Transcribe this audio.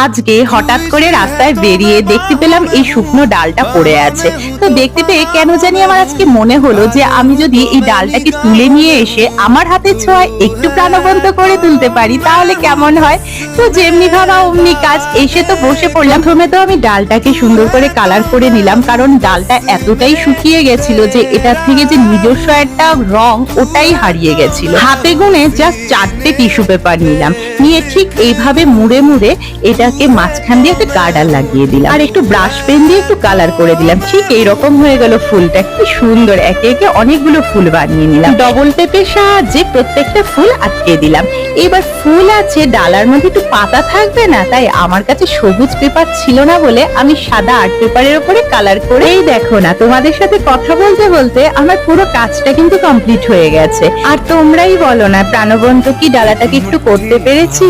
আজকে হঠাৎ করে রাস্তায় বেরিয়ে দেখতে পেলাম এই শুকনো ডালটা পড়ে আছে। তো দেখতে পেয়ে কেন জানি আমার আজকে মনে হলো যে আমি যদি এই ডালটাকে তুলে নিয়ে এসে আমার হাতের ছোঁয়ায় একটু প্রাণবন্ত করে তুলতে পারি তাহলে কেমন হয়। তো যেমনি ভাবা অমনি কাজ, এসে তো বসে পড়লাম। প্রথমে তো আমি ডালটাকে সুন্দর করে কালার করে নিলাম, কারণ ডালটা এতটাই শুকিয়ে গেছিল যে এটার থেকে যে নিজস্ব একটা রং ওটাই হারিয়ে গেছিল। হাতে গুনে জাস্ট 4টে টিস্যু পেপার নিলাম, নিয়ে ঠিক এইভাবে মুড়ে মুড়ে এটাকে মাঝখান দিয়ে একটা গার্ডার লাগিয়ে দিলাম, আর একটু ব্রাশ পেন দিয়ে একটু কালার করে দিলাম। ঠিক এইরকম হয়ে গেল ফুলটা, কি সুন্দর। একে একে অনেকগুলো ফুল বানিয়ে নিলাম। ডবল টেপের সাহায্যে প্রত্যেকটা ফুল আটকে দিলাম। এবার ফুল আছে, ডালার মধ্যে একটু পাতা থাকবে না, তাই আমার কাছে সবুজ পেপার ছিল না বলে আমি সাদা আর্ট পেপারের উপরে কালার করে, এই দেখো না, তোমাদের সাথে কথা বলতে বলতে আমার পুরো কাজটা কিন্তু কমপ্লিট হয়ে গেছে। আর তোমরাই বলো না, প্রাণবন্ত কি ডালাটাকে একটু করতে পেরেছি?